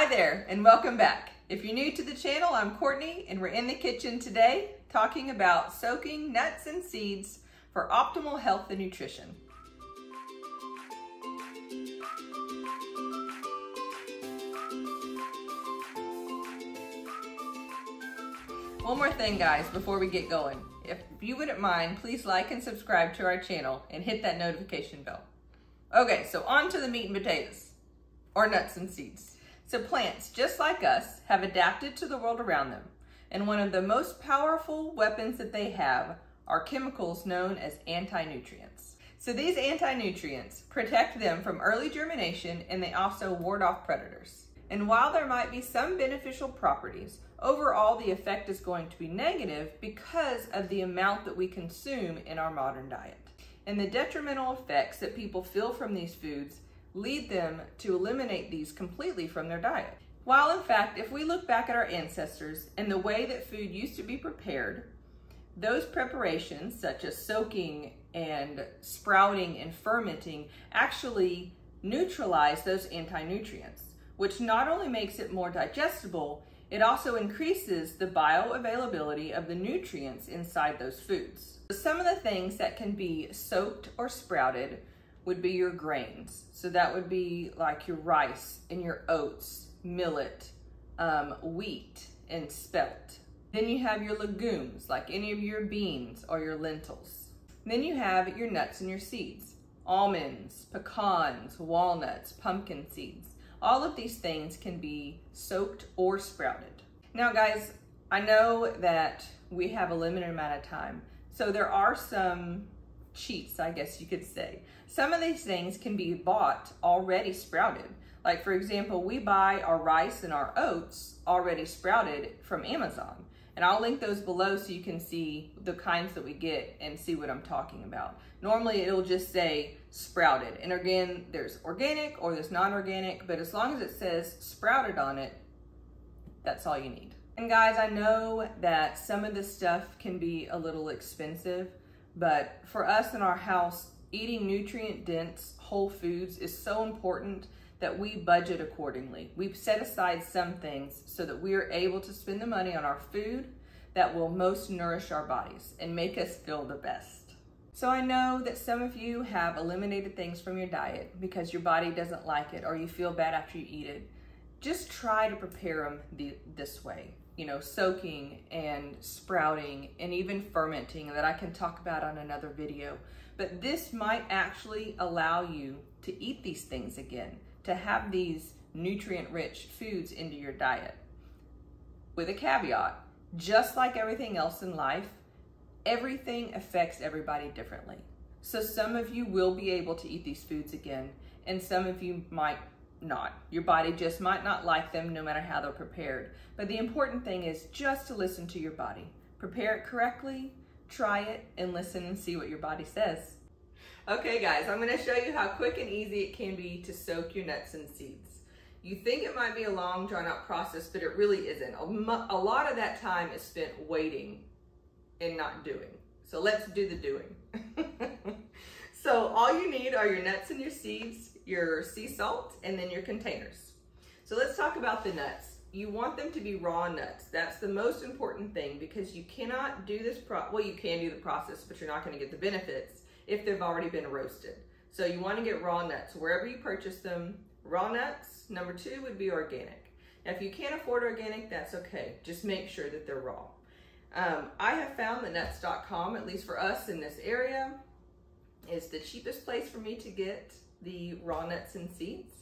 there, and welcome back. If you're new to the channel, I'm Courtney, and we're in the kitchen today talking about soaking nuts and seeds for optimal health and nutrition. One more thing, guys, before we get going. If you wouldn't mind, please like and subscribe to our channel and hit that notification bell. Okay, so on to the meat and potatoes, or nuts and seeds. So plants, just like us, have adapted to the world around them. And one of the most powerful weapons that they have are chemicals known as anti-nutrients. So these anti-nutrients protect them from early germination, and they also ward off predators. And while there might be some beneficial properties, overall the effect is going to be negative because of the amount that we consume in our modern diet. And the detrimental effects that people feel from these foods lead them to eliminate these completely from their diet. While in fact, if we look back at our ancestors and the way that food used to be prepared, those preparations such as soaking and sprouting and fermenting actually neutralize those anti-nutrients, which not only makes it more digestible, it also increases the bioavailability of the nutrients inside those foods. Some of the things that can be soaked or sprouted would be your grains. So that would be like your rice and your oats, millet, wheat, and spelt. Then you have your legumes, like any of your beans or your lentils. Then you have your nuts and your seeds, almonds, pecans, walnuts, pumpkin seeds. All of these things can be soaked or sprouted. Now guys, I know that we have a limited amount of time, so there are some cheats, I guess you could say. Some of these things can be bought already sprouted. Like for example, we buy our rice and our oats already sprouted from Amazon. And I'll link those below so you can see the kinds that we get and see what I'm talking about. Normally it'll just say sprouted. And again, there's organic or there's non-organic, but as long as it says sprouted on it, that's all you need. And guys, I know that some of this stuff can be a little expensive, but for us in our house, eating nutrient-dense whole foods is so important that we budget accordingly. We've set aside some things so that we are able to spend the money on our food that will most nourish our bodies and make us feel the best. So I know that some of you have eliminated things from your diet because your body doesn't like it or you feel bad after you eat it. Just try to prepare them this way. You know, soaking and sprouting and even fermenting that I can talk about on another video. But this might actually allow you to eat these things again, to have these nutrient-rich foods into your diet. With a caveat, just like everything else in life, everything affects everybody differently. So some of you will be able to eat these foods again, and some of you might not. Your body just might not like them no matter how they're prepared. But the important thing is just to listen to your body. Prepare it correctly, try it, and listen and see what your body says. Okay guys, I'm gonna show you how quick and easy it can be to soak your nuts and seeds. You think it might be a long drawn out process, but it really isn't. A lot of that time is spent waiting and not doing. So let's do the doing. So all you need are your nuts and your seeds, your sea salt, and then your containers. So let's talk about the nuts. You want them to be raw nuts. That's the most important thing because you cannot do this, well, you can do the process, but you're not gonna get the benefits if they've already been roasted. So you wanna get raw nuts wherever you purchase them. Raw nuts, number 2 would be organic. Now if you can't afford organic, that's okay. Just make sure that they're raw. I have found that nuts.com, at least for us in this area, is the cheapest place for me to get the raw nuts and seeds.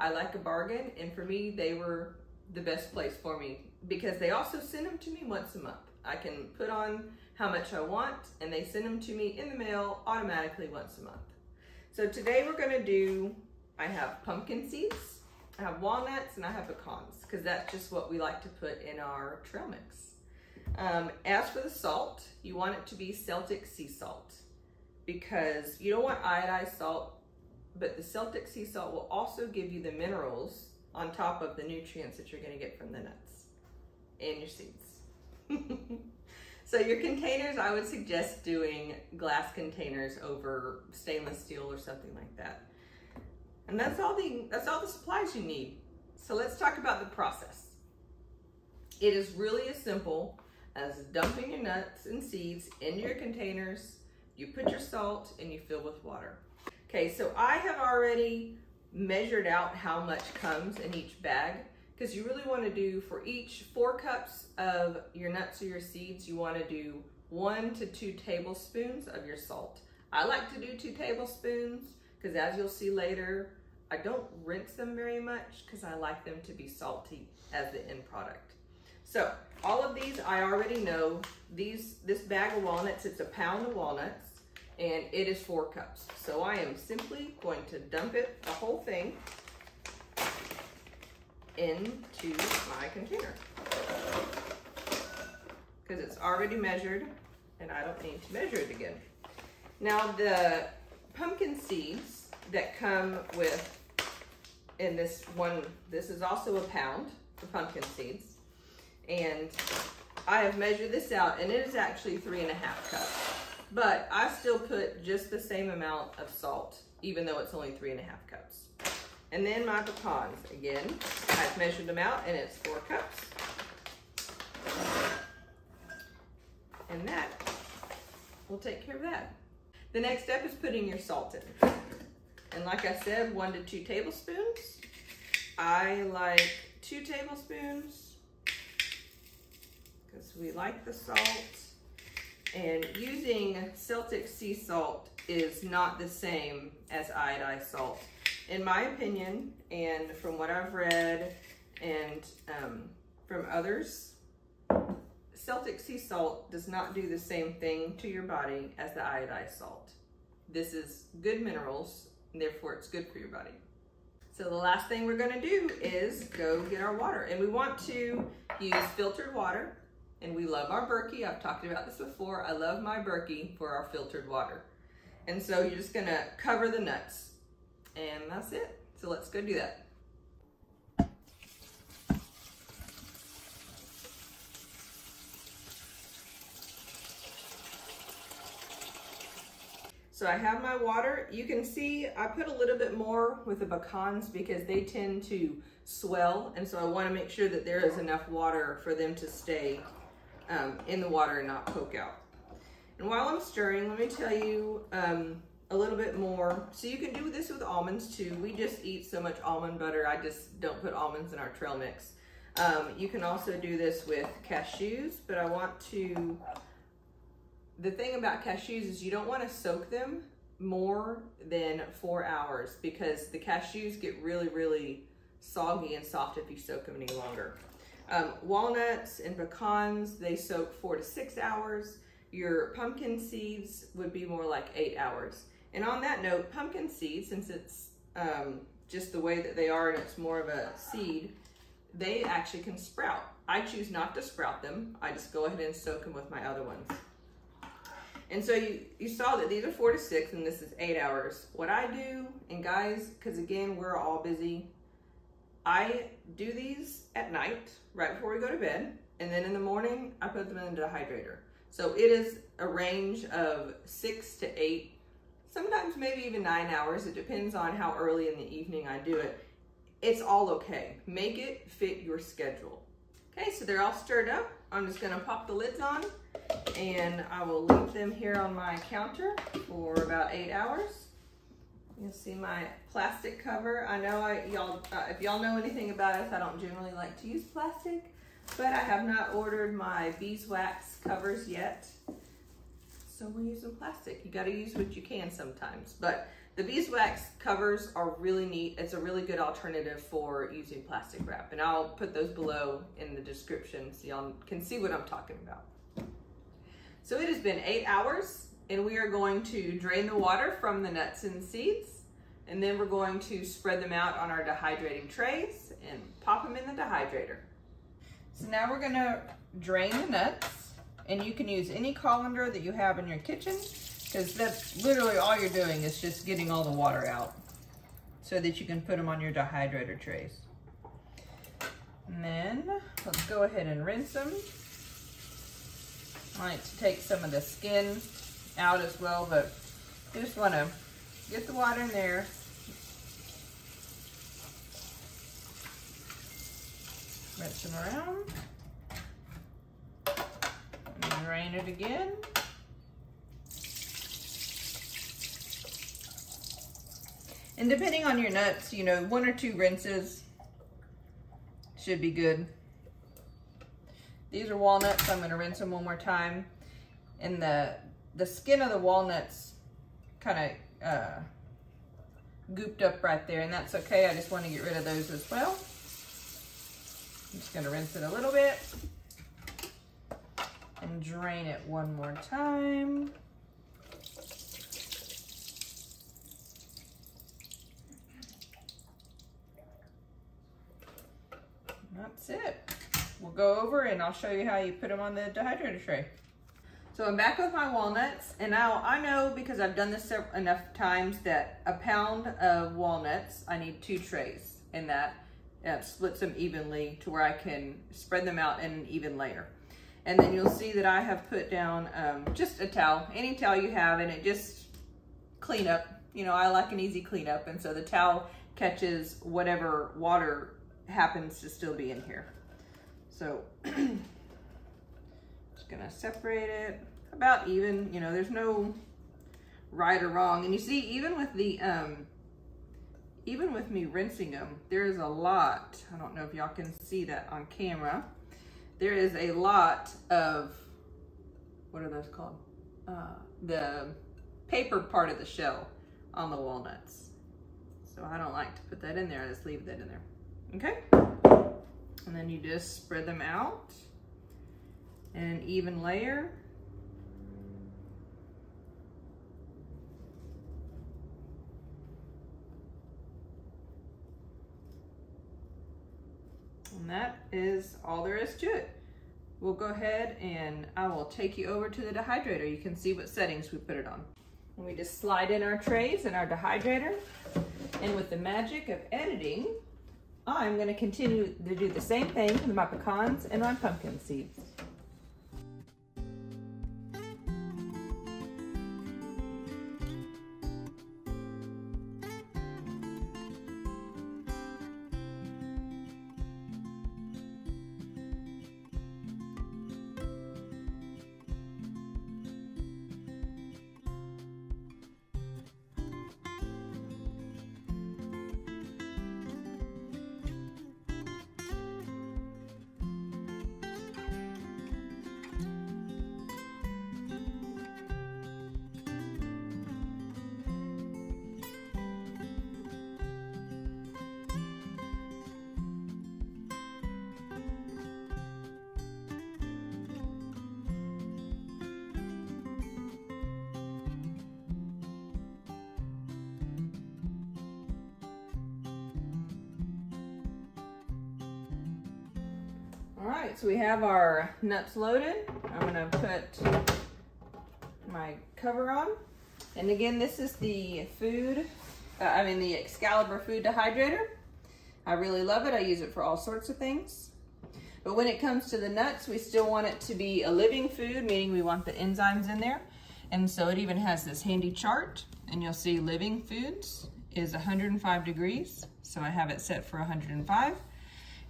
I like a bargain, and for me, they were the best place for me because they also send them to me once a month. I can put on how much I want, and they send them to me in the mail automatically once a month. So today we're gonna do, I have pumpkin seeds, I have walnuts, and I have pecans, because that's just what we like to put in our trail mix. As for the salt, you want it to be Celtic sea salt, because you don't want iodized salt, but the Celtic sea salt will also give you the minerals on top of the nutrients that you're gonna get from the nuts and your seeds. So your containers, I would suggest doing glass containers over stainless steel or something like that. And that's all the supplies you need. So let's talk about the process. It is really as simple as dumping your nuts and seeds into your containers. You put your salt and you fill with water. Okay, so I have already measured out how much comes in each bag, because you really want to do, for each 4 cups of your nuts or your seeds, you want to do 1 to 2 tablespoons of your salt. I like to do 2 tablespoons because, as you'll see later, I don't rinse them very much because I like them to be salty as the end product. So all of these I already know. This bag of walnuts, it's a pound of walnuts, and it is 4 cups. So I am simply going to dump it, the whole thing, into my container because it's already measured and I don't need to measure it again. Now the pumpkin seeds that come with, in this one, this is also a pound for pumpkin seeds, and I have measured this out and it is actually 3.5 cups, but I still put just the same amount of salt even though it's only 3.5 cups. And then my pecans, again, I've measured them out and it's 4 cups. And that will take care of that. The next step is putting your salt in. And like I said, 1 to 2 tablespoons. I like 2 tablespoons because we like the salt. And using Celtic sea salt is not the same as iodized salt. In my opinion, and from what I've read and from others, Celtic sea salt does not do the same thing to your body as the iodized salt. This is good minerals, and therefore it's good for your body. So the last thing we're gonna do is go get our water. And we want to use filtered water, and we love our Berkey. I've talked about this before. I love my Berkey for our filtered water. And so you're just gonna cover the nuts. And that's it. So let's go do that. So I have my water. You can see I put a little bit more with the pecans because they tend to swell. And so I want to make sure that there is enough water for them to stay in the water and not poke out. And while I'm stirring, let me tell you a little bit more. So you can do this with almonds too. We just eat so much almond butter. I just don't put almonds in our trail mix. You can also do this with cashews, but I want to, the thing about cashews is you don't want to soak them more than 4 hours because the cashews get really, really soggy and soft if you soak them any longer. Walnuts and pecans, they soak 4 to 6 hours. Your pumpkin seeds would be more like 8 hours. And on that note, pumpkin seeds, since it's just the way that they are and it's more of a seed, they actually can sprout. I choose not to sprout them. I just go ahead and soak them with my other ones. And so you saw that these are 4 to 6 and this is 8 hours. What I do, and guys, because again, we're all busy, I do these at night, right before we go to bed. And then in the morning, I put them in the dehydrator. So it is a range of 6 to 8, sometimes maybe even 9 hours. It depends on how early in the evening I do it. It's all okay. Make it fit your schedule. Okay, so they're all stirred up. I'm just gonna pop the lids on and I will leave them here on my counter for about 8 hours. You'll see my plastic cover. I know if y'all know anything about us, I don't generally like to use plastic, but I have not ordered my beeswax covers yet. So we're using plastic. You gotta use what you can sometimes. But the beeswax covers are really neat. It's a really good alternative for using plastic wrap. And I'll put those below in the description so y'all can see what I'm talking about. So it has been 8 hours and we are going to drain the water from the nuts and seeds. And then we're going to spread them out on our dehydrating trays and pop them in the dehydrator. So now we're gonna drain the nuts, and you can use any colander that you have in your kitchen because that's literally all you're doing is just getting all the water out so that you can put them on your dehydrator trays. And then let's go ahead and rinse them. I like to take some of the skin out as well, but you just want to get the water in there. Rinse them around. And drain it again. And depending on your nuts, you know, 1 or 2 rinses should be good. These are walnuts, so I'm gonna rinse them one more time. And the skin of the walnuts kind of gooped up right there, and that's okay. I just want to get rid of those as well. I'm just gonna rinse it a little bit and drain it one more time. That's it. We'll go over and I'll show you how you put them on the dehydrator tray. So I'm back with my walnuts, and now I know, because I've done this enough times, that a pound of walnuts, I need 2 trays, and that splits them evenly to where I can spread them out in an even layer. And then you'll see that I have put down just a towel, any towel you have, and it just clean up. You know, I like an easy cleanup, and so the towel catches whatever water happens to still be in here. So just gonna separate it about even, you know, there's no right or wrong. And you see, even with the even with me rinsing them, there's a lot, I don't know if y'all can see that on camera, there is a lot of, what are those called? The paper part of the shell on the walnuts. So I don't like to put that in there, I just leave that in there. Okay? And then you just spread them out in an even layer. And that is all there is to it. We'll go ahead and I will take you over to the dehydrator. You can see what settings we put it on. And we just slide in our trays and our dehydrator. And with the magic of editing, I'm going to continue to do the same thing with my pecans and my pumpkin seeds. All right, so we have our nuts loaded. I'm gonna put my cover on. And again, this is the the Excalibur food dehydrator. I really love it. I use it for all sorts of things. But when it comes to the nuts, we still want it to be a living food, meaning we want the enzymes in there. And so it even has this handy chart, and you'll see living foods is 105 degrees. So I have it set for 105.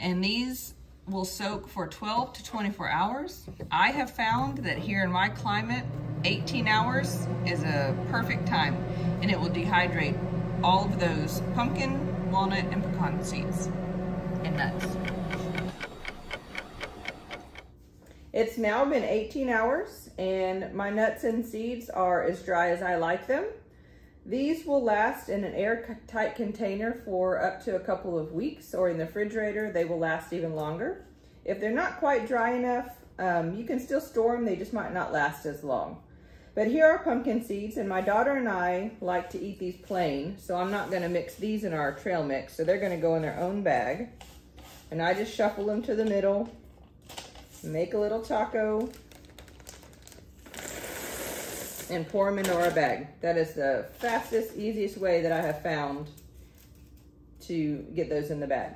And these will soak for 12 to 24 hours. I have found that here in my climate, 18 hours is a perfect time, and it will dehydrate all of those pumpkin, walnut, and pecan seeds and nuts. It's now been 18 hours, and my nuts and seeds are as dry as I like them. These will last in an airtight container for up to a couple of weeks, or in the refrigerator, they will last even longer. If they're not quite dry enough, you can still store them, they just might not last as long. But here are pumpkin seeds, and my daughter and I like to eat these plain, so I'm not gonna mix these in our trail mix, so they're gonna go in their own bag. And I just shuffle them to the middle, make a little taco, and pour them into our bag. That is the fastest, easiest way that I have found to get those in the bag.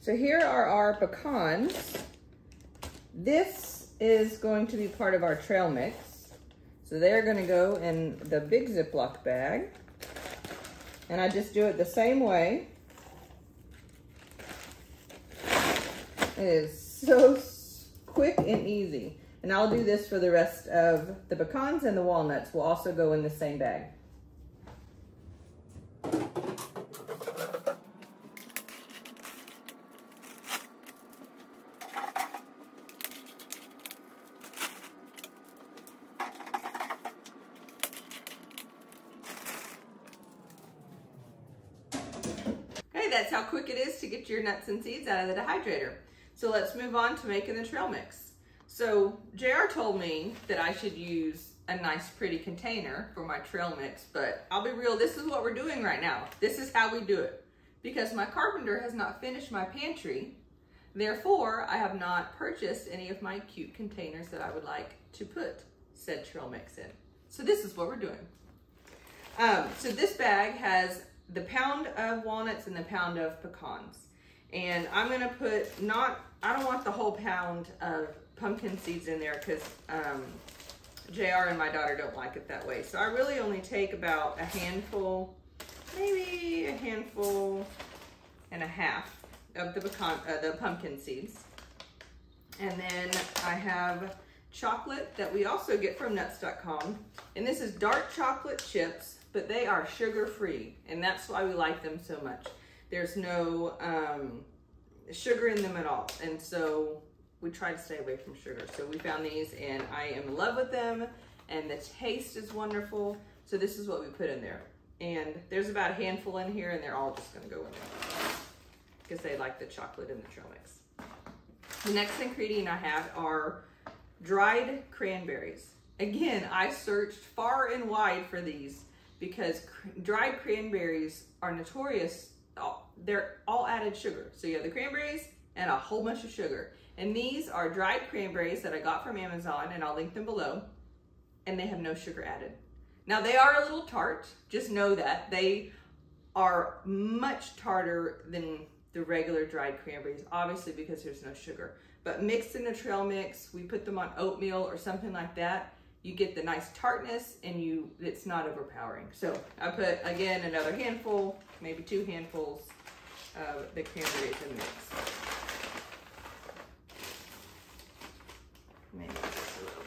So here are our pecans. This is going to be part of our trail mix. So they're gonna go in the big Ziploc bag. And I just do it the same way. It is so quick and easy. And I'll do this for the rest of the pecans, and the walnuts will also go in the same bag. That's how quick it is to get your nuts and seeds out of the dehydrator. So let's move on to making the trail mix. So JR told me that I should use a nice pretty container for my trail mix, but I'll be real, this is what we're doing right now. This is how we do it. Because my carpenter has not finished my pantry, therefore I have not purchased any of my cute containers that I would like to put said trail mix in. So this is what we're doing. So this bag has the pound of walnuts and the pound of pecans. And I'm gonna put I don't want the whole pound of pumpkin seeds in there because JR and my daughter don't like it that way. So I really only take about a handful, maybe a handful and a half of the pumpkin seeds. And then I have chocolate that we also get from nuts.com. And this is dark chocolate chips, but they are sugar-free, and that's why we like them so much. There's no sugar in them at all, and so we try to stay away from sugar. So we found these, and I am in love with them, and the taste is wonderful. So this is what we put in there. And there's about a handful in here, and they're all just gonna go in there because they like the chocolate in the trail mix. The next ingredient I have are dried cranberries. Again, I searched far and wide for these because dried cranberries are notorious. They're all added sugar. So you have the cranberries and a whole bunch of sugar. And these are dried cranberries that I got from Amazon, and I'll link them below. And they have no sugar added. Now they are a little tart, just know that. They are much tarter than the regular dried cranberries, obviously because there's no sugar. But mixed in a trail mix, we put them on oatmeal or something like that, you get the nice tartness and it's not overpowering. So I put, again, another handful, maybe 2 handfuls of the cranberries in the mix. Maybe just a little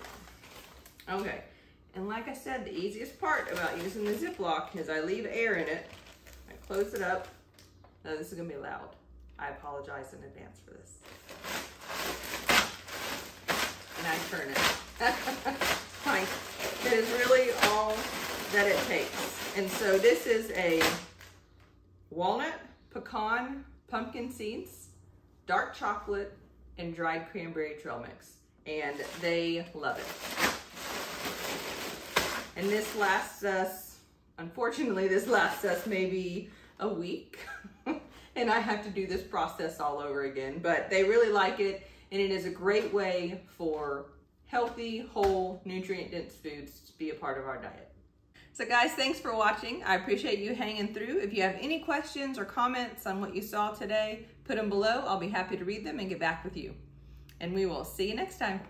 more. Okay, and like I said, the easiest part about using the Ziploc is I leave air in it. I close it up. Now this is gonna be loud. I apologize in advance for this. And I turn it. Fine. That is really all that it takes. And so this is a walnut, pecan, pumpkin seeds, dark chocolate, and dried cranberry trail mix. And they love it. And this lasts us, unfortunately, this lasts us maybe a week. And I have to do this process all over again. But they really like it, and it is a great way for healthy, whole, nutrient-dense foods to be a part of our diet. So guys, thanks for watching. I appreciate you hanging through. If you have any questions or comments on what you saw today, put them below. I'll be happy to read them and get back with you. And we will see you next time.